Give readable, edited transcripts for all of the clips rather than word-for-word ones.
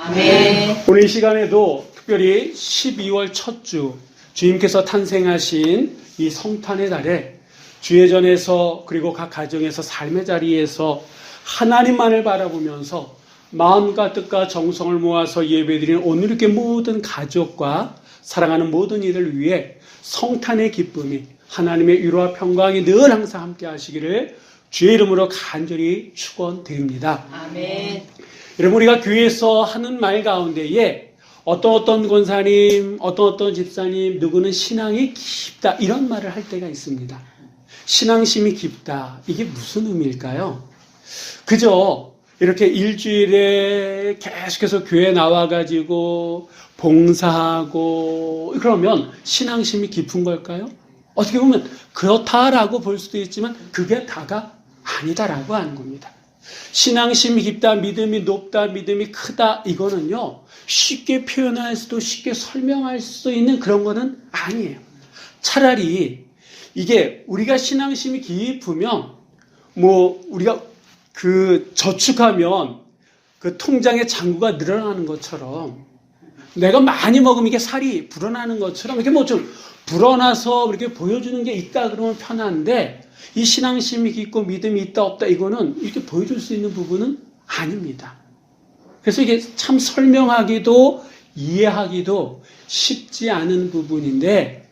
아멘. 오늘 이 시간에도 특별히 12월 첫 주, 주님께서 탄생하신 이 성탄의 달에 주예전에서 그리고 각 가정에서 삶의 자리에서 하나님만을 바라보면서 마음과 뜻과 정성을 모아서 예배드리는 오늘 이렇게 모든 가족과 사랑하는 모든 이들을 위해 성탄의 기쁨이 하나님의 위로와 평강이 늘 항상 함께 하시기를 주의 이름으로 간절히 축원드립니다. 아멘. 여러분, 우리가 교회에서 하는 말 가운데에 어떤 권사님, 어떤 집사님, 누구는 신앙이 깊다 이런 말을 할 때가 있습니다. 신앙심이 깊다, 이게 무슨 의미일까요? 그저 이렇게 일주일에 계속해서 교회 나와가지고 봉사하고 그러면 신앙심이 깊은 걸까요? 어떻게 보면 그렇다라고 볼 수도 있지만 그게 다가 아니다라고 하는 겁니다. 신앙심이 깊다, 믿음이 높다, 믿음이 크다, 이거는요 쉽게 표현할 수도 쉽게 설명할 수도 있는 그런 거는 아니에요. 차라리 이게 우리가 신앙심이 깊으면 우리가 저축하면 그 통장의 잔고가 늘어나는 것처럼 내가 많이 먹으면 이게 살이 불어나는 것처럼 이렇게 좀 불어나서 이렇게 보여주는 게 있다 그러면 편한데 이 신앙심이 깊고 믿음이 있다 없다 이거는 이렇게 보여줄 수 있는 부분은 아닙니다. 그래서 이게 참 설명하기도 이해하기도 쉽지 않은 부분인데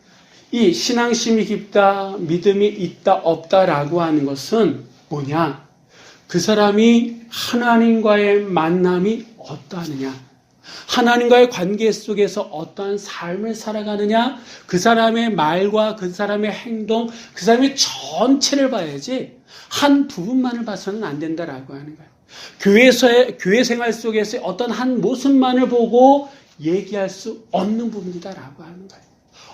이 신앙심이 깊다, 믿음이 있다 없다라고 하는 것은 뭐냐? 그 사람이 하나님과의 만남이 어떠하느냐? 하나님과의 관계 속에서 어떠한 삶을 살아가느냐, 그 사람의 말과 그 사람의 행동, 그 사람의 전체를 봐야지 한 부분만을 봐서는 안 된다라고 하는 거예요. 교회 생활 속에서 어떤 한 모습만을 보고 얘기할 수 없는 부분이다라고 하는 거예요.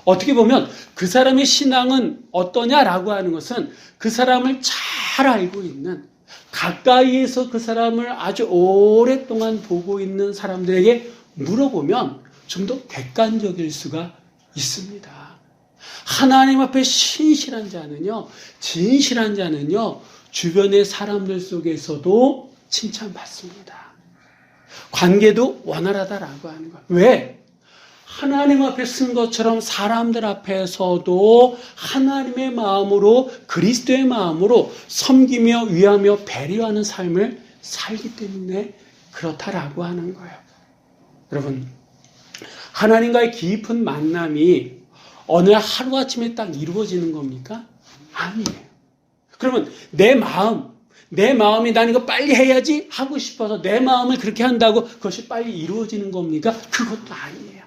어떻게 보면 그 사람의 신앙은 어떠냐라고 하는 것은 그 사람을 잘 알고 있는, 가까이에서 그 사람을 아주 오랫동안 보고 있는 사람들에게 물어보면 좀 더 객관적일 수가 있습니다. 하나님 앞에 신실한 자는요, 진실한 자는요, 주변의 사람들 속에서도 칭찬받습니다. 관계도 원활하다라고 하는 거예요. 왜? 하나님 앞에 쓴 것처럼 사람들 앞에서도 하나님의 마음으로, 그리스도의 마음으로 섬기며 위하며 배려하는 삶을 살기 때문에 그렇다라고 하는 거예요. 여러분, 하나님과의 깊은 만남이 어느 하루아침에 딱 이루어지는 겁니까? 아니에요. 그러면 내 마음이 난 이거 빨리 해야지 하고 싶어서 내 마음을 그렇게 한다고 그것이 빨리 이루어지는 겁니까? 그것도 아니에요.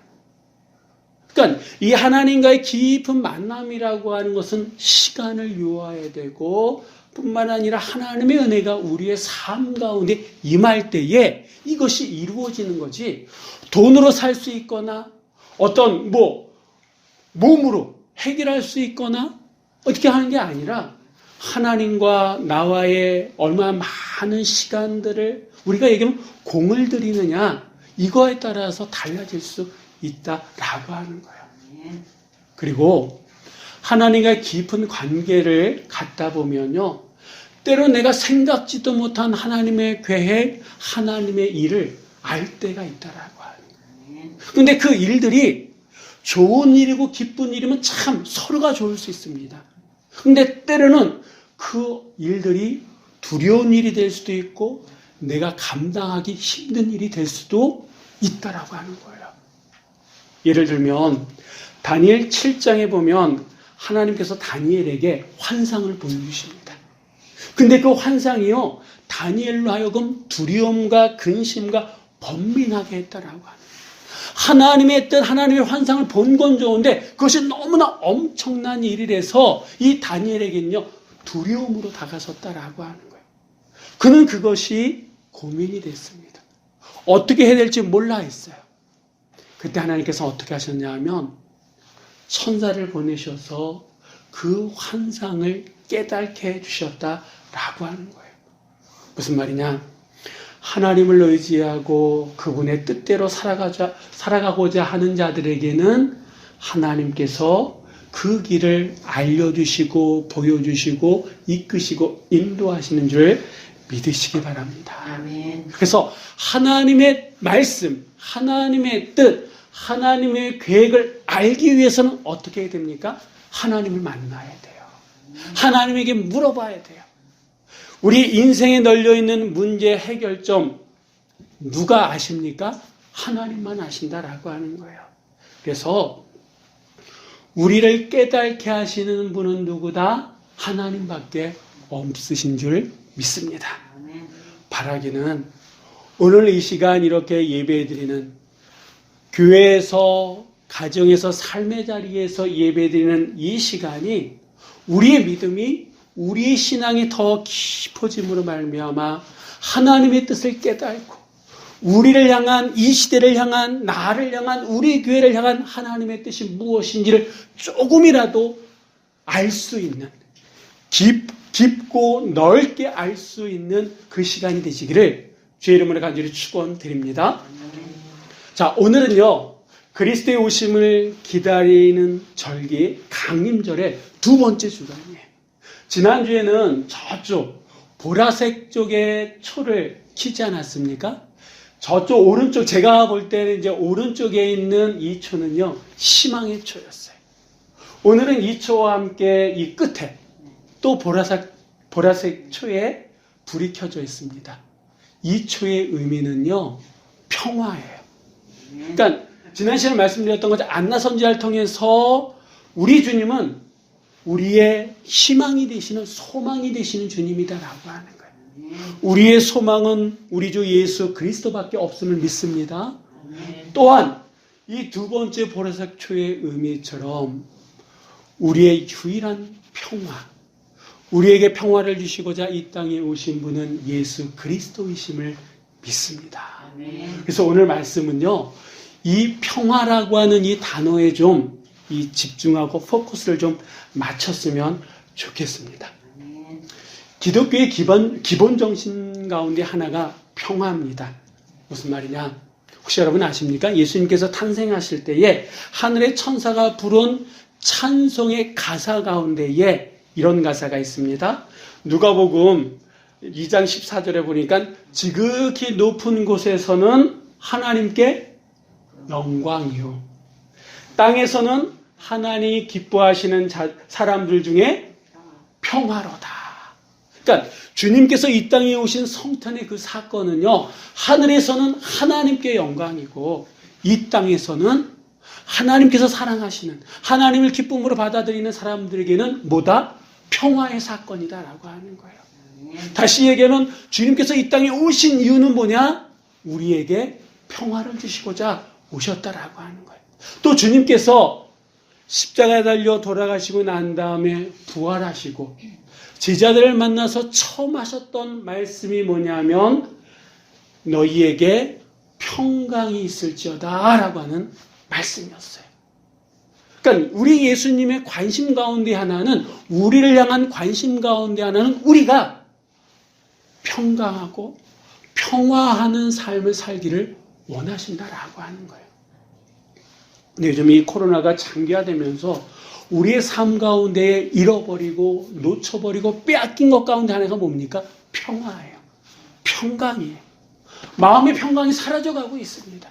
그러니까 이 하나님과의 깊은 만남이라고 하는 것은 시간을 요하해야 되고 뿐만 아니라 하나님의 은혜가 우리의 삶 가운데 임할 때에 이것이 이루어지는 거지, 돈으로 살 수 있거나 어떤 몸으로 해결할 수 있거나 어떻게 하는 게 아니라 하나님과 나와의 얼마나 많은 시간들을 우리가 얘기하면 공을 들이느냐, 이거에 따라서 달라질 수 있다라고 하는 거예요. 그리고 하나님과의 깊은 관계를 갖다 보면요, 때로 내가 생각지도 못한 하나님의 계획, 하나님의 일을 알 때가 있다라고 하는 거예요. 근데 그 일들이 좋은 일이고 기쁜 일이면 참 서로가 좋을 수 있습니다. 근데 때로는 그 일들이 두려운 일이 될 수도 있고 내가 감당하기 힘든 일이 될 수도 있다라고 하는 거예요. 예를 들면 다니엘 7장에 보면 하나님께서 다니엘에게 환상을 보여주십니다. 근데 그 환상이요, 다니엘로 하여금 두려움과 근심과 번민하게 했다라고 하는 거예요. 하나님의 뜻, 하나님의 환상을 본 건 좋은데 그것이 너무나 엄청난 일이라서 이 다니엘에게는요 두려움으로 다가섰다라고 하는 거예요. 그는 그것이 고민이 됐습니다. 어떻게 해야 될지 몰라 했어요. 그때 하나님께서 어떻게 하셨냐 하면 천사를 보내셔서 그 환상을 깨닫게 해주셨다라고 하는 거예요. 무슨 말이냐? 하나님을 의지하고 그분의 뜻대로 살아가고자 하는 자들에게는 하나님께서 그 길을 알려주시고 보여주시고 이끄시고 인도하시는 줄 믿으시기 바랍니다. 아멘. 그래서 하나님의 말씀, 하나님의 뜻, 하나님의 계획을 알기 위해서는 어떻게 해야 됩니까? 하나님을 만나야 돼요. 하나님에게 물어봐야 돼요. 우리 인생에 널려있는 문제 해결점 누가 아십니까? 하나님만 아신다라고 하는 거예요. 그래서 우리를 깨닫게 하시는 분은 누구다? 하나님밖에 없으신 줄 믿습니다. 바라기는 오늘 이 시간 이렇게 예배드리는 교회에서, 가정에서, 삶의 자리에서 예배드리는 이 시간이 우리의 믿음이, 우리의 신앙이 더 깊어짐으로 말미암아 하나님의 뜻을 깨닫고 우리를 향한, 이 시대를 향한, 나를 향한, 우리 교회를 향한 하나님의 뜻이 무엇인지를 조금이라도 알 수 있는, 깊고 넓게 알 수 있는 그 시간이 되시기를 주의 이름으로 간절히 축원드립니다. 자, 오늘은요, 그리스도의 오심을 기다리는 절기 강림절의 두 번째 주간이에요. 지난주에는 저쪽 보라색 쪽에 초를 키지 않았습니까? 저쪽 오른쪽, 제가 볼 때는 이제 오른쪽에 있는 이 초는요, 희망의 초였어요. 오늘은 이 초와 함께 이 끝에 또 보라색 초에 불이 켜져 있습니다. 이 초의 의미는요, 평화예요. 그러니까 지난 시간에 말씀드렸던 것처럼 안나 선지자를 통해서 우리 주님은 우리의 희망이 되시는, 소망이 되시는 주님이다라고 하는 거예요. 우리의 소망은 우리 주 예수 그리스도밖에 없음을 믿습니다. 또한 이 두 번째 보라색 초의 의미처럼 우리의 유일한 평화, 우리에게 평화를 주시고자 이 땅에 오신 분은 예수 그리스도이심을 믿습니다. 그래서 오늘 말씀은요, 이 평화라고 하는 이 단어에 좀 이 집중하고 포커스를 좀 맞췄으면 좋겠습니다. 기독교의 기본 정신 가운데 하나가 평화입니다. 무슨 말이냐? 혹시 여러분 아십니까? 예수님께서 탄생하실 때에 하늘의 천사가 부른 찬송의 가사 가운데에 이런 가사가 있습니다. 누가복음 2장 14절에 보니까 지극히 높은 곳에서는 하나님께 영광이요, 땅에서는 하나님이 기뻐하시는 사람들 중에 평화로다. 그러니까 주님께서 이 땅에 오신 성탄의 그 사건은요, 하늘에서는 하나님께 영광이고 이 땅에서는 하나님께서 사랑하시는, 하나님을 기쁨으로 받아들이는 사람들에게는 뭐다? 평화의 사건이다라고 하는 거예요. 다시 얘기하면 주님께서 이 땅에 오신 이유는 뭐냐? 우리에게 평화를 주시고자 오셨다라고 하는 거예요. 또 주님께서 십자가에 달려 돌아가시고 난 다음에 부활하시고 제자들을 만나서 처음 하셨던 말씀이 뭐냐면 너희에게 평강이 있을지어다 라고 하는 말씀이었어요. 그러니까 우리 예수님의 관심 가운데 하나는, 우리를 향한 관심 가운데 하나는 우리가 평강하고 평화하는 삶을 살기를 원하신다라고 하는 거예요. 근데 요즘 이 코로나가 장기화되면서 우리의 삶 가운데 잃어버리고 놓쳐버리고 빼앗긴 것 가운데 하나가 뭡니까? 평화예요. 평강이에요. 마음의 평강이 사라져가고 있습니다.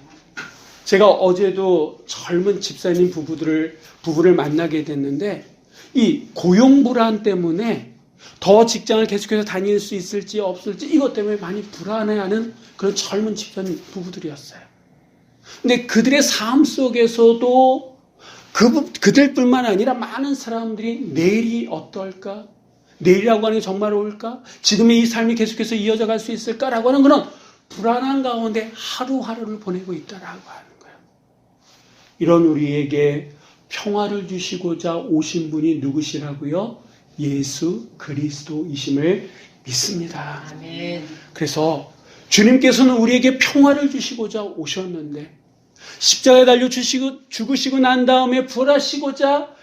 제가 어제도 젊은 집사님 부부를 만나게 됐는데 이 고용불안 때문에 더 직장을 계속해서 다닐 수 있을지 없을지 이것 때문에 많이 불안해하는 그런 젊은 집사님 부부들이었어요. 근데 그들의 삶 속에서도 그들뿐만 아니라 많은 사람들이 내일이 어떨까? 내일이라고 하는 게 정말 올까? 지금의 이 삶이 계속해서 이어져 갈 수 있을까라고 하는 그런 불안한 가운데 하루하루를 보내고 있다라고 하는 거예요. 이런 우리에게 평화를 주시고자 오신 분이 누구시라고요? 예수 그리스도이심을 믿습니다. 아멘. 그래서 주님께서는 우리에게 평화를 주시고자 오셨는데 십자가에 달려 죽으시고 난 다음에 부활하시자마자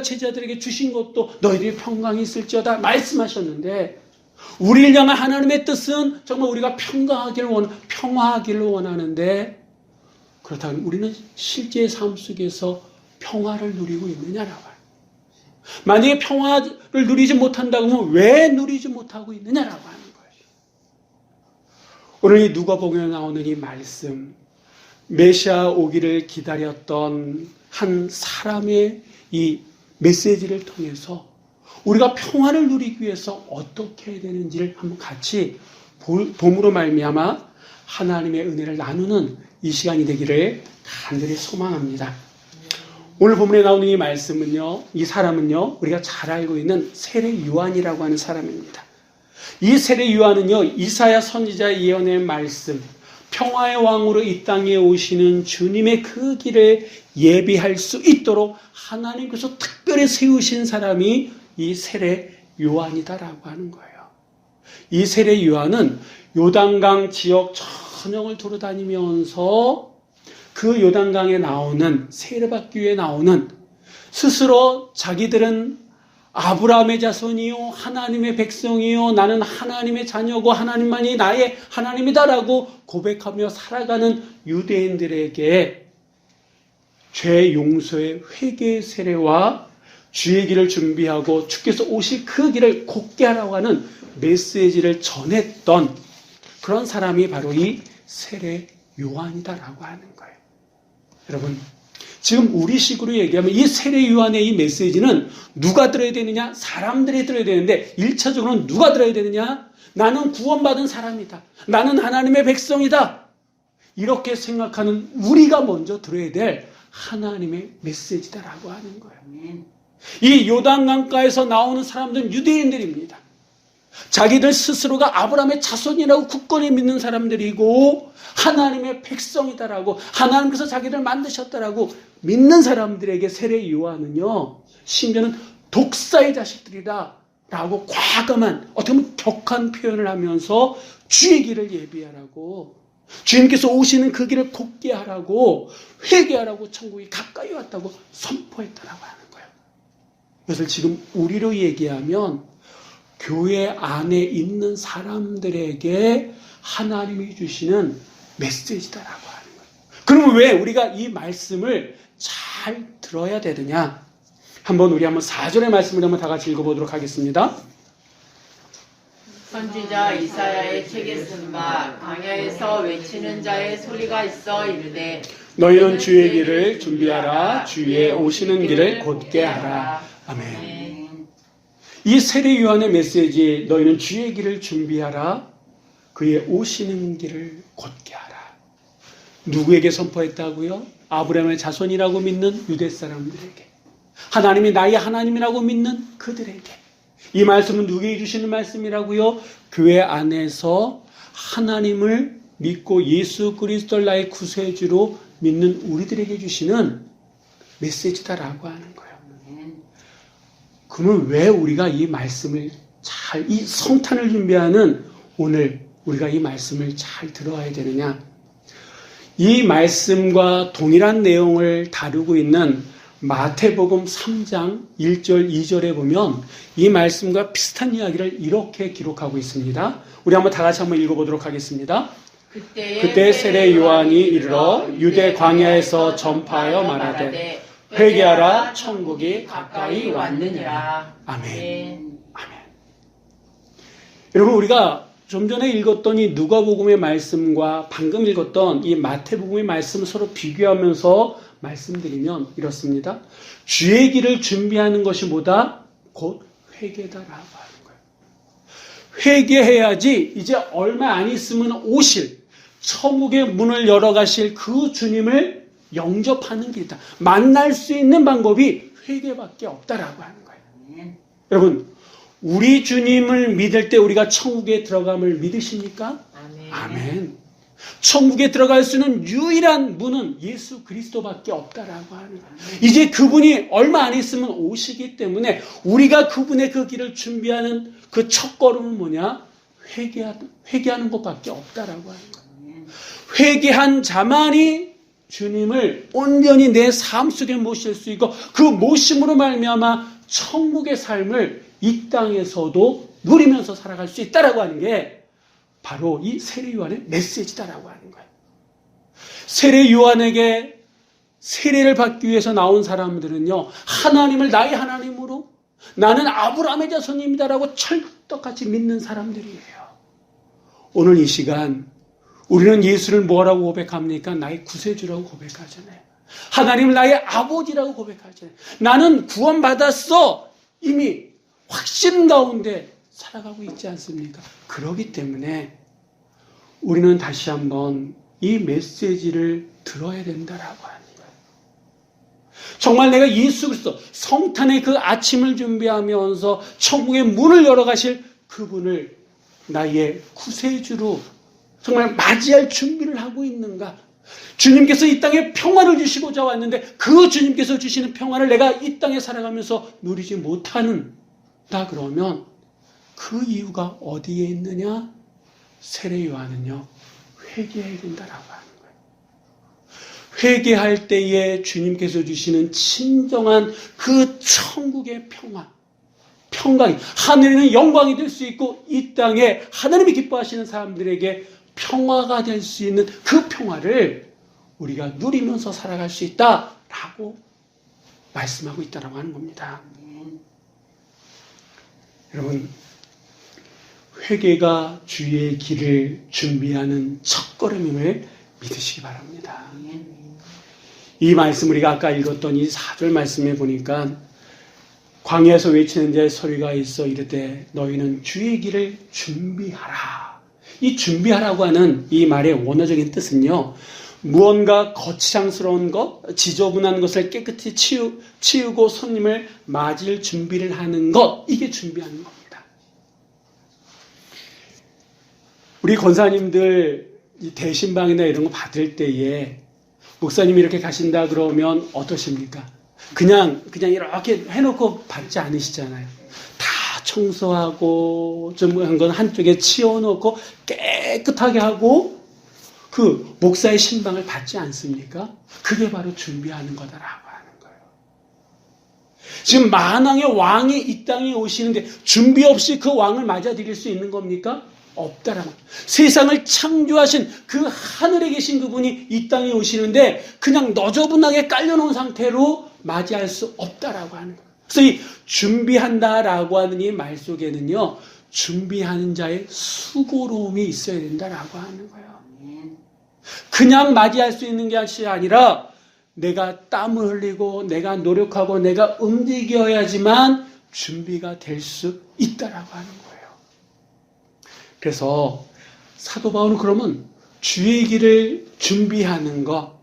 제자들에게 주신 것도 너희들이 평강이 있을지어다 말씀하셨는데 우리를 향한 하나님의 뜻은 정말 우리가 평화하기를 원하는데 그렇다면 우리는 실제 삶 속에서 평화를 누리고 있느냐라고 해요. 만약에 평화를 누리지 못한다고 하면 왜 누리지 못하고 있느냐라고 하는 거예요. 오늘 이 누가복음에 나오는 이 말씀, 메시아 오기를 기다렸던 한 사람의 이 메시지를 통해서 우리가 평화를 누리기 위해서 어떻게 해야 되는지를 한번 같이 봄으로 말미암아 하나님의 은혜를 나누는 이 시간이 되기를 간절히 소망합니다. 오늘 본문에 나오는 이 말씀은요, 이 사람은요, 우리가 잘 알고 있는 세례 요한이라고 하는 사람입니다. 이 세례 요한은요, 이사야 선지자의 예언의 말씀, 평화의 왕으로 이 땅에 오시는 주님의 그 길을 예비할 수 있도록 하나님께서 특별히 세우신 사람이 이 세례 요한이다라고 하는 거예요. 이 세례 요한은 요단강 지역 전역을 돌아다니면서 그 요단강에 나오는, 세례받기 위해 나오는, 스스로 자기들은 아브라함의 자손이요, 하나님의 백성이요, 나는 하나님의 자녀고 하나님만이 나의 하나님이다라고 고백하며 살아가는 유대인들에게 죄 용서의 회개 세례와 주의 길을 준비하고 주께서 오실 그 길을 곧게 하라고 하는 메시지를 전했던 그런 사람이 바로 이 세례 요한이다라고 하는 거예요. 여러분, 지금 우리식으로 얘기하면 이 세례 요한의 이 메시지는 누가 들어야 되느냐? 사람들이 들어야 되는데 1차적으로는 누가 들어야 되느냐? 나는 구원받은 사람이다. 나는 하나님의 백성이다. 이렇게 생각하는 우리가 먼저 들어야 될 하나님의 메시지다라고 하는 거예요. 이 요단강가에서 나오는 사람들은 유대인들입니다. 자기들 스스로가 아브라함의 자손이라고 굳건히 믿는 사람들이고 하나님의 백성이다라고, 하나님께서 자기를 만드셨다라고 믿는 사람들에게 세례 요한은요, 심지어는 독사의 자식들이다 라고 과감한, 어떻게 보면 격한 표현을 하면서 주의 길을 예비하라고, 주님께서 오시는 그 길을 곧게 하라고, 회개하라고, 천국이 가까이 왔다고 선포했다라고 하는 거예요. 이것을 지금 우리로 얘기하면 교회 안에 있는 사람들에게 하나님이 주시는 메시지다라고 하는 거예요. 그러면 왜 우리가 이 말씀을 잘 들어야 되느냐? 한번 4절의 말씀을 한번 다 같이 읽어보도록 하겠습니다. 선지자 이사야의 책에 쓴 바 광야에서 외치는 자의 소리가 있어 이르되 너희는 주의 길을 준비하라, 주의 오시는 길을 곧게 하라. 아멘. 이 세례 요한의 메시지, 너희는 주의 길을 준비하라, 그의 오시는 길을 곧게 하라. 누구에게 선포했다고요? 아브라함의 자손이라고 믿는 유대 사람들에게, 하나님이 나의 하나님이라고 믿는 그들에게. 이 말씀은 누구에게 주시는 말씀이라고요? 교회 안에서 하나님을 믿고 예수 그리스도를 나의 구세주로 믿는 우리들에게 주시는 메시지다라고 하는 거예요. 그러면 왜 우리가 이 말씀을 잘, 이 성탄을 준비하는 오늘 우리가 이 말씀을 잘 들어야 되느냐? 이 말씀과 동일한 내용을 다루고 있는 마태복음 3장 1절 2절에 보면 이 말씀과 비슷한 이야기를 이렇게 기록하고 있습니다. 우리 한번 다 같이 한번 읽어보도록 하겠습니다. 그때 세례 요한이 이르러 유대 광야에서 전파하여 말하되 회개하라, 천국이 가까이 왔느니라. 아멘. 아멘. 여러분, 우리가 좀 전에 읽었던 이 누가복음의 말씀과 방금 읽었던 이 마태복음의 말씀을 서로 비교하면서 말씀드리면 이렇습니다. 주의 길을 준비하는 것이 뭐다? 곧 회개다라고 하는 거예요. 회개해야지 이제 얼마 안 있으면 오실 천국의 문을 열어가실 그 주님을 영접하는 길이다. 만날 수 있는 방법이 회개밖에 없다라고 하는 거예요. 여러분, 우리 주님을 믿을 때 우리가 천국에 들어감을 믿으십니까? 아멘. 천국에 들어갈 수 있는 유일한 문은 예수 그리스도밖에 없다라고 하는 거예요. 이제 그분이 얼마 안 있으면 오시기 때문에 우리가 그분의 그 길을 준비하는 그 첫 걸음은 뭐냐? 회개하는 것밖에 없다라고 하는 거예요. 회개한 자만이 주님을 온전히 내 삶 속에 모실 수 있고 그 모심으로 말미암아 천국의 삶을 이 땅에서도 누리면서 살아갈 수 있다라고 하는 게 바로 이 세례 요한의 메시지다라고 하는 거예요. 세례 요한에게 세례를 받기 위해서 나온 사람들은요, 하나님을 나의 하나님으로, 나는 아브라함의 자손입니다라고 철떡같이 믿는 사람들이에요. 오늘 이 시간 우리는 예수를 뭐라고 고백합니까? 나의 구세주라고 고백하잖아요. 하나님을 나의 아버지라고 고백하잖아요. 나는 구원받았어. 이미 확신 가운데 살아가고 있지 않습니까? 그렇기 때문에 우리는 다시 한번 이 메시지를 들어야 된다라고 하는 거예요. 정말 내가 예수 그리스도 성탄의 그 아침을 준비하면서 천국의 문을 열어가실 그분을 나의 구세주로 정말 맞이할 준비를 하고 있는가? 주님께서 이 땅에 평화를 주시고자 왔는데 그 주님께서 주시는 평화를 내가 이 땅에 살아가면서 누리지 못하는다 그러면 그 이유가 어디에 있느냐? 세례 요한은요, 회개해야 된다라고 하는 거예요. 회개할 때에 주님께서 주시는 진정한 그 천국의 평강이 하늘에는 영광이 될 수 있고 이 땅에 하나님이 기뻐하시는 사람들에게 평화가 될 수 있는 그 평화를 우리가 누리면서 살아갈 수 있다라고 말씀하고 있다라고 하는 겁니다. 여러분, 회개가 주의 길을 준비하는 첫걸음임을 믿으시기 바랍니다. 이 말씀 우리가 아까 읽었던 이 4절 말씀에 보니까 광야에서 외치는 자의 소리가 있어 이르되 너희는 주의 길을 준비하라. 이 준비하라고 하는 이 말의 원어적인 뜻은요, 무언가 거치장스러운 것, 지저분한 것을 깨끗이 치우고 손님을 맞을 준비를 하는 것, 이게 준비하는 겁니다. 우리 권사님들 대신방이나 이런 거 받을 때에 목사님이 이렇게 가신다 그러면 어떠십니까? 그냥 이렇게 해놓고 받지 않으시잖아요. 다 청소하고 좀 한 건 한쪽에 치워놓고 깨끗하게 하고 그 목사의 신방을 받지 않습니까? 그게 바로 준비하는 거다라고 하는 거예요. 지금 만왕의 왕이 이 땅에 오시는데 준비 없이 그 왕을 맞아들일 수 있는 겁니까? 없다라는 거예요. 세상을 창조하신 그 하늘에 계신 그분이 이 땅에 오시는데 그냥 너저분하게 깔려놓은 상태로 맞이할 수 없다라고 하는 거예요. 그래서 이 준비한다라고 하는 이 말 속에는요, 준비하는 자의 수고로움이 있어야 된다라고 하는 거예요. 그냥 맞이할 수 있는 게 아니라 내가 땀을 흘리고 내가 노력하고 내가 움직여야지만 준비가 될 수 있다라고 하는 거예요. 그래서 사도 바울은 그러면 주의 길을 준비하는 것,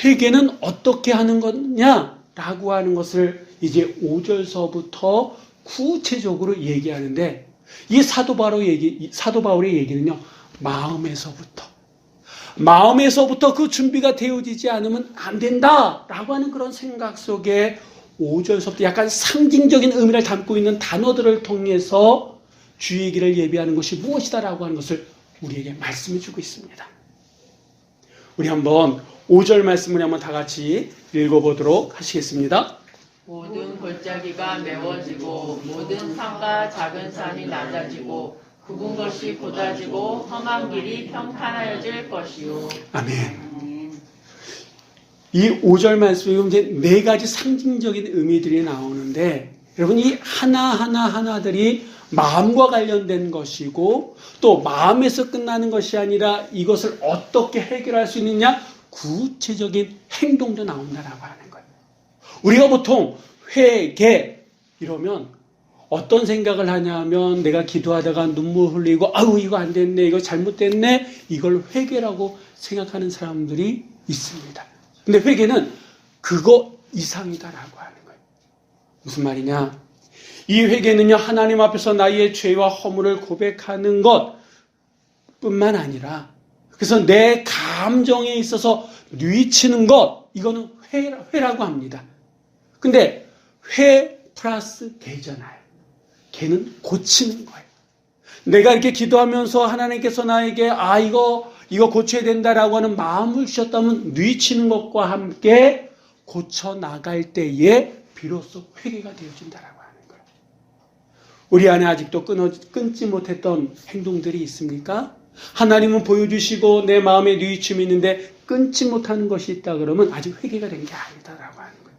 회개는 어떻게 하는 거냐라고 하는 것을 이제 5절서부터 구체적으로 얘기하는데, 이 사도 바울의 얘기는요, 마음에서부터 그 준비가 되어지지 않으면 안 된다라고 하는 그런 생각 속에 5절서부터 약간 상징적인 의미를 담고 있는 단어들을 통해서 주의 길을 예비하는 것이 무엇이다라고 하는 것을 우리에게 말씀해 주고 있습니다. 우리 한번 5절 말씀을 한번 다 같이 읽어보도록 하시겠습니다. 모든 골짜기가 메워지고 모든 산과 작은 산이 낮아지고 굽은 것이 곧아지고 험한 길이 평탄하여질 것이요. 아멘. 이 5절 말씀에 이제 네 가지 상징적인 의미들이 나오는데, 여러분 이 하나들이 마음과 관련된 것이고 또 마음에서 끝나는 것이 아니라 이것을 어떻게 해결할 수 있느냐, 구체적인 행동도 나온다라고 하는 거예요. 우리가 보통 회개 이러면 어떤 생각을 하냐면, 내가 기도하다가 눈물 흘리고 아유 이거 안 됐네, 이거 잘못됐네, 이걸 회개라고 생각하는 사람들이 있습니다. 근데 회개는 그거 이상이다라고 하는 거예요. 무슨 말이냐? 이 회개는요, 하나님 앞에서 나의 죄와 허물을 고백하는 것뿐만 아니라, 그래서 내 감정에 있어서 뉘치는 것, 이거는 회라고 합니다. 근데 회 플러스 개잖아요. 개는 고치는 거예요. 내가 이렇게 기도하면서 하나님께서 나에게 이거 고쳐야 된다라고 하는 마음을 주셨다면 뉘치는 것과 함께 고쳐 나갈 때에 비로소 회개가 되어진다라고 하는 거예요. 우리 안에 아직도 끊지 못했던 행동들이 있습니까? 하나님은 보여주시고 내 마음에 뉘우침이 있는데 끊지 못하는 것이 있다 그러면 아직 회개가 된 게 아니다라고 하는 거예요.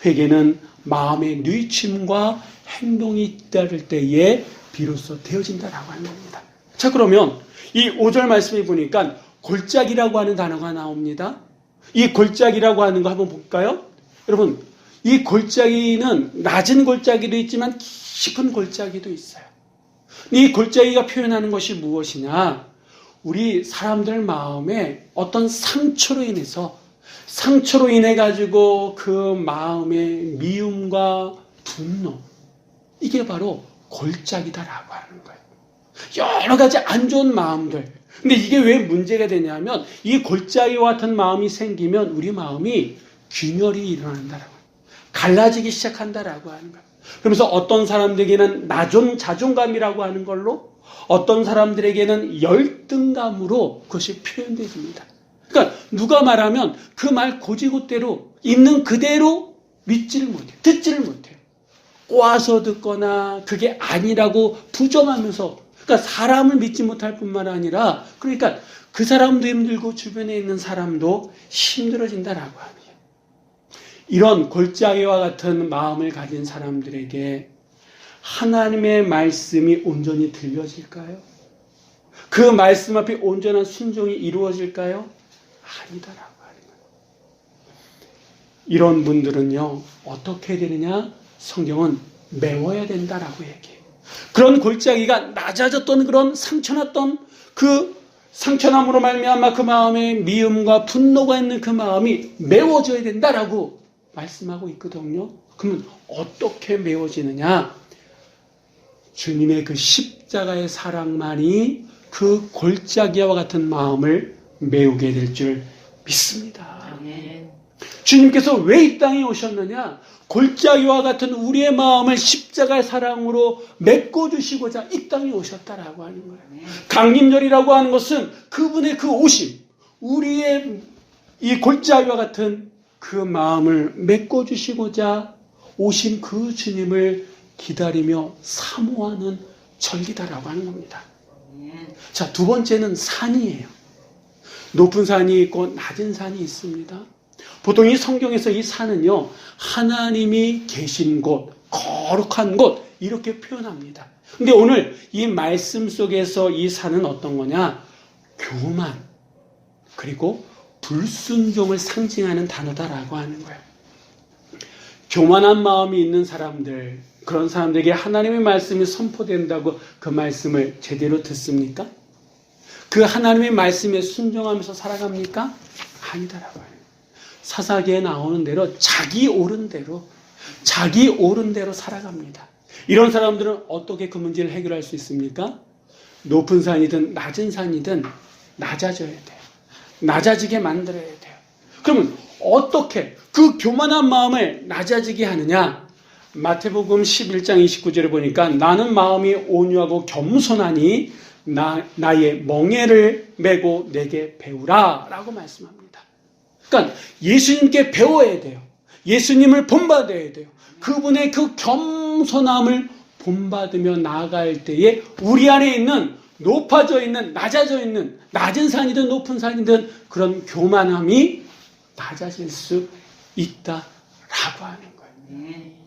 회개는 마음의 뉘우침과 행동이 잇따를 때에 비로소 되어진다라고 하는 겁니다. 자, 그러면 이 5절 말씀에 보니까 골짜기라고 하는 단어가 나옵니다. 이 골짜기라고 하는 거 한번 볼까요? 여러분, 이 골짜기는 낮은 골짜기도 있지만 깊은 골짜기도 있어요. 이 골짜기가 표현하는 것이 무엇이냐? 우리 사람들 마음에 어떤 상처로 인해 가지고 그 마음의 미움과 분노, 이게 바로 골짜기다라고 하는 거예요. 여러 가지 안 좋은 마음들. 근데 이게 왜 문제가 되냐면 이 골짜기와 같은 마음이 생기면 우리 마음이 균열이 일어난다라고, 갈라지기 시작한다라고 하는 거예요. 그러면서 어떤 사람들에게는 자존감이라고 하는 걸로, 어떤 사람들에게는 열등감으로 그것이 표현되집니다. 그러니까 누가 말하면 그 말 고지고대로 있는 그대로 믿지를 못해요. 듣지를 못해요. 꼬아서 듣거나 그게 아니라고 부정하면서, 그러니까 사람을 믿지 못할 뿐만 아니라, 그러니까 그 사람도 힘들고 주변에 있는 사람도 힘들어진다라고 합니다. 이런 골짜기와 같은 마음을 가진 사람들에게 하나님의 말씀이 온전히 들려질까요? 그 말씀 앞에 온전한 순종이 이루어질까요? 아니다라고 하는 거예요. 이런 분들은요, 어떻게 되느냐? 성경은 메워야 된다라고 얘기해요. 그런 골짜기가 낮아졌던, 그런 상처났던 그 상처남으로 말미암아 그 마음에 미움과 분노가 있는 그 마음이 메워져야 된다라고 말씀하고 있거든요. 그러면 어떻게 메워지느냐? 주님의 그 십자가의 사랑만이 그 골짜기와 같은 마음을 메우게 될 줄 믿습니다. 아멘. 주님께서 왜 이 땅에 오셨느냐? 골짜기와 같은 우리의 마음을 십자가의 사랑으로 메꿔주시고자 이 땅에 오셨다라고 하는 거예요. 강림절이라고 하는 것은 그분의 그 오심, 우리의 이 골짜기와 같은 그 마음을 메꿔주시고자 오신 그 주님을 기다리며 사모하는 절기다라고 하는 겁니다. 자, 두 번째는 산이에요. 높은 산이 있고 낮은 산이 있습니다. 보통 이 성경에서 이 산은요, 하나님이 계신 곳, 거룩한 곳, 이렇게 표현합니다. 근데 오늘 이 말씀 속에서 이 산은 어떤 거냐? 교만, 그리고 불순종을 상징하는 단어다라고 하는 거예요. 교만한 마음이 있는 사람들, 그런 사람들에게 하나님의 말씀이 선포된다고 그 말씀을 제대로 듣습니까? 그 하나님의 말씀에 순종하면서 살아갑니까? 아니다라고 해요. 사사기에 나오는 대로 자기 옳은 대로 살아갑니다. 이런 사람들은 어떻게 그 문제를 해결할 수 있습니까? 높은 산이든 낮은 산이든 낮아져야 돼요. 낮아지게 만들어야 돼요. 그러면 어떻게 그 교만한 마음을 낮아지게 하느냐? 마태복음 11장 29절에 보니까 나는 마음이 온유하고 겸손하니 나의 멍에를 메고 내게 배우라 라고 말씀합니다. 그러니까 예수님께 배워야 돼요. 예수님을 본받아야 돼요. 그분의 그 겸손함을 본받으며 나아갈 때에 우리 안에 있는 높아져 있는, 낮아져 있는, 낮은 산이든 높은 산이든 그런 교만함이 낮아질 수 있다라고 하는 거예요.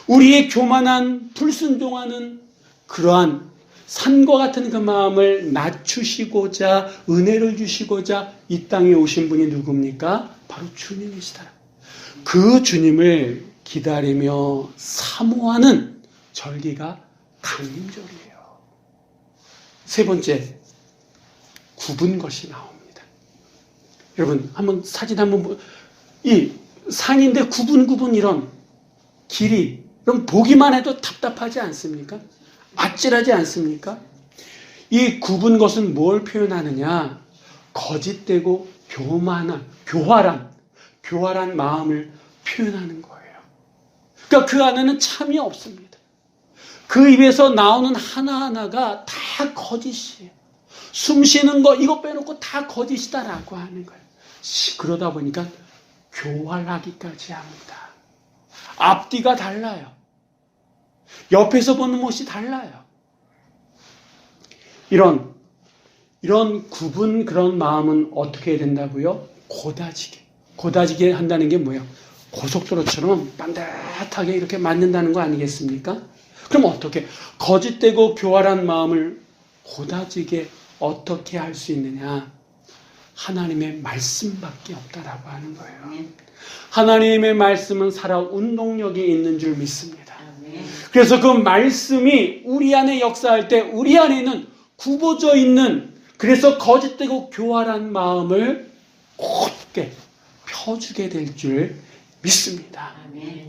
우리의 교만한, 불순종하는 그러한 산과 같은 그 마음을 낮추시고자, 은혜를 주시고자 이 땅에 오신 분이 누굽니까? 바로 주님이시다. 그 주님을 기다리며 사모하는 절기가 강림절이에요. 세 번째, 굽은 것이 나옵니다. 여러분, 한번 사진 한번 이 산인데 굽은 이런 길이, 그럼 보기만 해도 답답하지 않습니까? 아찔하지 않습니까? 이 굽은 것은 뭘 표현하느냐? 거짓되고 교활한 마음을 표현하는 거예요. 그러니까 그 안에는 참이 없습니다. 그 입에서 나오는 하나하나가 다 거짓이에요. 숨 쉬는 거 이거 빼놓고 다 거짓이다라고 하는 거예요. 그러다 보니까 교활하기까지 합니다. 앞뒤가 달라요. 옆에서 보는 것이 달라요. 이런 굽은 그런 마음은 어떻게 해야 된다고요? 고다지게 한다는 게 뭐예요? 고속도로처럼 반듯하게 이렇게 맞는다는 거 아니겠습니까? 그럼 어떻게? 거짓되고 교활한 마음을 고다지게 어떻게 할 수 있느냐? 하나님의 말씀밖에 없다라고 하는 거예요. 하나님의 말씀은 살아 운동력이 있는 줄 믿습니다. 그래서 그 말씀이 우리 안에 역사할 때 우리 안에는 굽어져 있는, 그래서 거짓되고 교활한 마음을 곧게 펴주게 될 줄 믿습니다.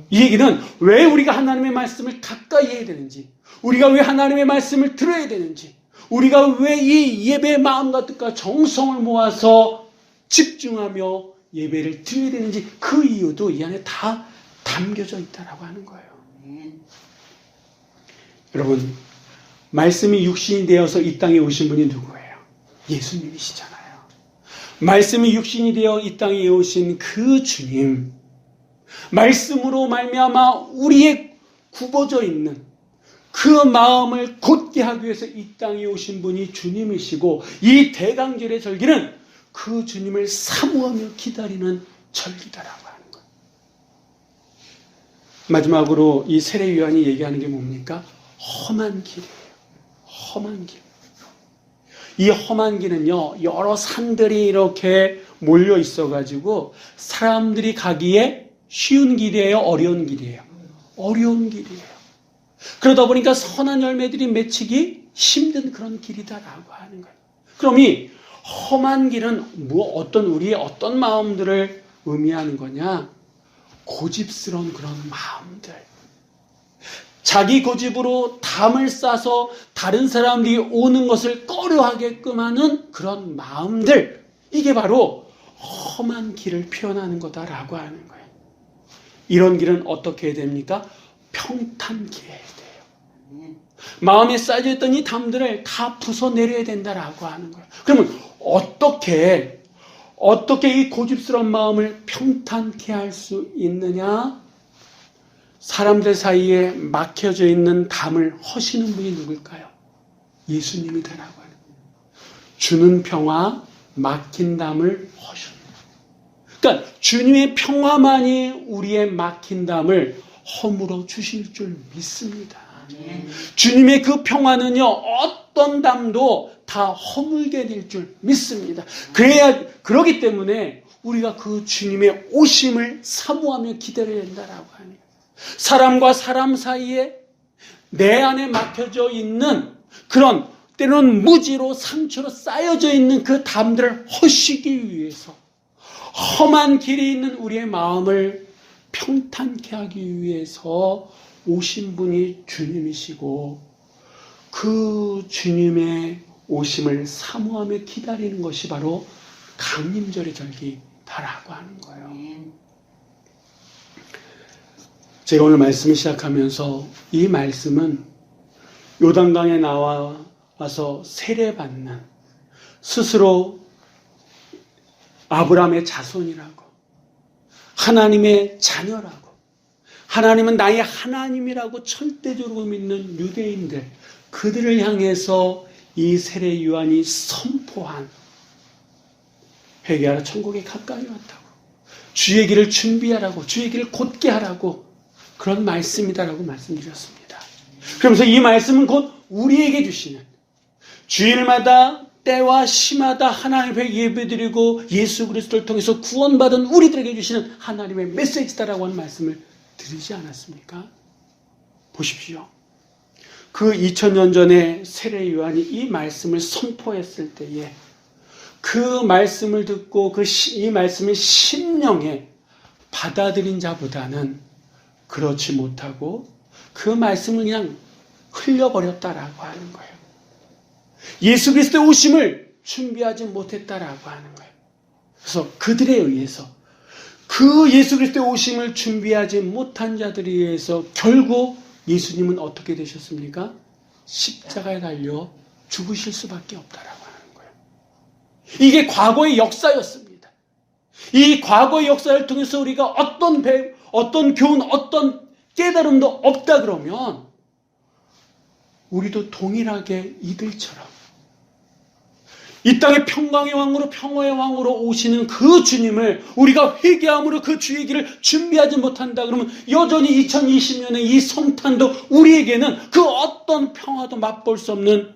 이 얘기는 왜 우리가 하나님의 말씀을 가까이 해야 되는지, 우리가 왜 하나님의 말씀을 들어야 되는지, 우리가 왜 이 예배의 마음과 뜻과 정성을 모아서 집중하며 예배를 드려야 되는지, 그 이유도 이 안에 다 담겨져 있다라고 하는 거예요. 여러분, 말씀이 육신이 되어서 이 땅에 오신 분이 누구예요? 예수님이시잖아요. 말씀이 육신이 되어 이 땅에 오신 그 주님, 말씀으로 말미암아 우리의 굽어져 있는 그 마음을 곧게 하기 위해서 이 땅에 오신 분이 주님이시고, 이 대강절의 절기는 그 주님을 사모하며 기다리는 절기다라고 하는 거예요. 마지막으로 이 세례 요한이 얘기하는 게 뭡니까? 험한 길이에요. 험한 길. 이 험한 길은요, 여러 산들이 이렇게 몰려 있어가지고 사람들이 가기에 쉬운 길이에요? 어려운 길이에요? 어려운 길이에요. 그러다 보니까 선한 열매들이 맺히기 힘든 그런 길이다라고 하는 거예요. 그럼 이 험한 길은 우리의 어떤 마음들을 의미하는 거냐? 고집스러운 그런 마음들. 자기 고집으로 담을 싸서 다른 사람들이 오는 것을 꺼려하게끔 하는 그런 마음들. 이게 바로 험한 길을 표현하는 거다라고 하는 거예요. 이런 길은 어떻게 해야 됩니까? 평탄케 해야 돼요. 마음에 쌓여져 있던 이 담들을 다 부숴내려야 된다라고 하는 거예요. 그러면 어떻게 이 고집스러운 마음을 평탄케 할 수 있느냐? 사람들 사이에 막혀져 있는 담을 허시는 분이 누굴까요? 예수님이다라고 하는 거예요. 주는 평화, 막힌 담을 허십니다. 그러니까 주님의 평화만이 우리의 막힌 담을 허물어 주실 줄 믿습니다. 주님의 그 평화는요, 어떤 담도 다 허물게 될 줄 믿습니다. 그러기 때문에 우리가 그 주님의 오심을 사모하며 기다려야 된다라고 하는 거예요. 사람과 사람 사이에 내 안에 막혀져 있는 그런 때로는 무지로 상처로 쌓여져 있는 그 담들을 허시기 위해서, 험한 길이 있는 우리의 마음을 평탄케 하기 위해서 오신 분이 주님이시고, 그 주님의 오심을 사모하며 기다리는 것이 바로 강림절의 절기다라고 하는 거예요. 제가 오늘 말씀을 시작하면서 이 말씀은 요단강에 나와서 세례받는, 스스로 아브라함의 자손이라고, 하나님의 자녀라고, 하나님은 나의 하나님이라고 절대적으로 믿는 유대인들, 그들을 향해서 이 세례 요한이 선포한, 회개하라, 천국에 가까이 왔다고, 주의 길을 준비하라고, 주의 길을 곧게 하라고, 그런 말씀이다라고 말씀드렸습니다. 그러면서 이 말씀은 곧 우리에게 주시는, 주일마다 때와 시마다 하나님 앞에 예배드리고 예수 그리스도를 통해서 구원받은 우리들에게 주시는 하나님의 메시지다라고 하는 말씀을 드리지 않았습니까? 보십시오. 그 2000년 전에 세례 요한이 이 말씀을 선포했을 때에 그 말씀을 듣고 이 말씀을 심령에 받아들인 자보다는 그렇지 못하고 그 말씀을 그냥 흘려버렸다라고 하는 거예요. 예수 그리스도의 오심을 준비하지 못했다라고 하는 거예요. 그래서 그들에 의해서, 그 예수 그리스도의 오심을 준비하지 못한 자들에 의해서 결국 예수님은 어떻게 되셨습니까? 십자가에 달려 죽으실 수밖에 없다라고 하는 거예요. 이게 과거의 역사였습니다. 이 과거의 역사를 통해서 우리가 어떤 교훈, 어떤 깨달음도 없다 그러면 우리도 동일하게 이들처럼 이 땅의 평강의 왕으로, 평화의 왕으로 오시는 그 주님을 우리가 회개함으로 그 주의 길을 준비하지 못한다 그러면 여전히 2020년의 이 성탄도 우리에게는 그 어떤 평화도 맛볼 수 없는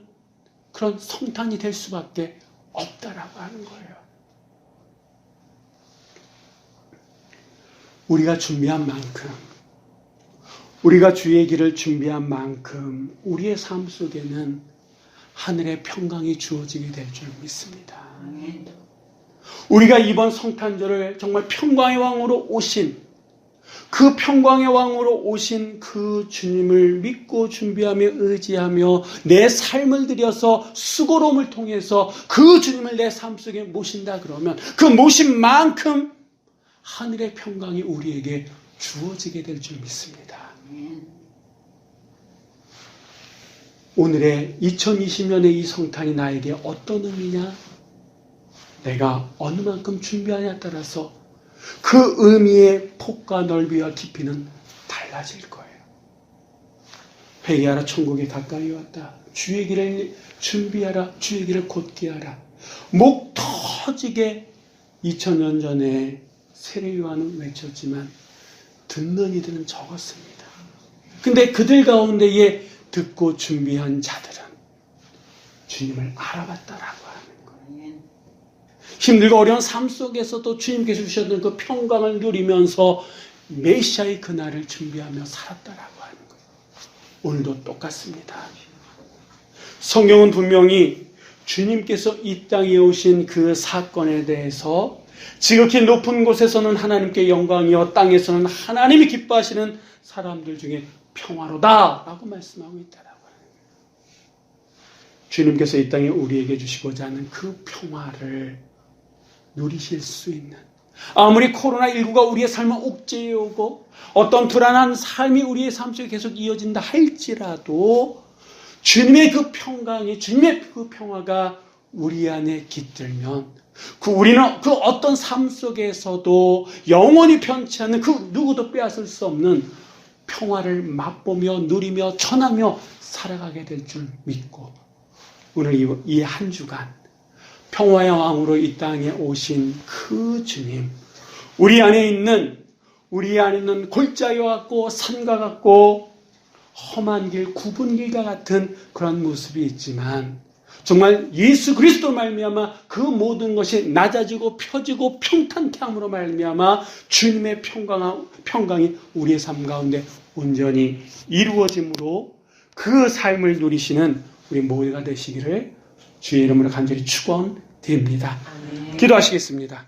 그런 성탄이 될 수밖에 없다라고 하는 거예요. 우리가 준비한 만큼, 우리가 주의 길을 준비한 만큼 우리의 삶 속에는 하늘의 평강이 주어지게 될 줄 믿습니다. 우리가 이번 성탄절을 정말 평강의 왕으로 오신, 그 평강의 왕으로 오신 그 주님을 믿고 준비하며 의지하며 내 삶을 들여서 수고로움을 통해서 그 주님을 내 삶 속에 모신다 그러면 그 모신 만큼 하늘의 평강이 우리에게 주어지게 될 줄 믿습니다. 오늘의 2020년의 이 성탄이 나에게 어떤 의미냐? 내가 어느 만큼 준비하냐에 따라서 그 의미의 폭과 넓이와 깊이는 달라질 거예요. 회개하라, 천국이 가까이 왔다. 주의 길을 준비하라, 주의 길을 곧게 하라. 목 터지게 2000년 전에 세례요한은 외쳤지만 듣는 이들은 적었습니다. 근데 그들 가운데에 듣고 준비한 자들은 주님을 알아봤다라고 하는 거예요. 힘들고 어려운 삶 속에서도 주님께서 주셨던 그 평강을 누리면서 메시아의 그날을 준비하며 살았다라고 하는 거예요. 오늘도 똑같습니다. 성경은 분명히 주님께서 이 땅에 오신 그 사건에 대해서 지극히 높은 곳에서는 하나님께 영광이요 땅에서는 하나님이 기뻐하시는 사람들 중에 평화로다라고 말씀하고 있다라고 하는 거예요. 주님께서 이 땅에 우리에게 주시고자 하는 그 평화를 누리실 수 있는, 아무리 코로나19가 우리의 삶을 옥죄해 오고 어떤 불안한 삶이 우리의 삶 속에 계속 이어진다 할지라도 주님의 그 평강이, 주님의 그 평화가 우리 안에 깃들면 우리는 그 어떤 삶 속에서도 영원히 변치 않는 그 누구도 빼앗을 수 없는 평화를 맛보며 누리며 전하며 살아가게 될 줄 믿고 오늘 이 한 주간 평화의 왕으로 이 땅에 오신 그 주님, 우리 안에 있는 골짜기와 같고 산과 같고 험한 길, 굽은 길과 같은 그런 모습이 있지만 정말 예수 그리스도 말미암아 그 모든 것이 낮아지고 펴지고 평탄케 함으로 말미암아 주님의 평강이 우리의 삶 가운데 온전히 이루어짐으로 그 삶을 누리시는 우리 모두가 되시기를 주의 이름으로 간절히 축원드립니다. 기도하시겠습니다.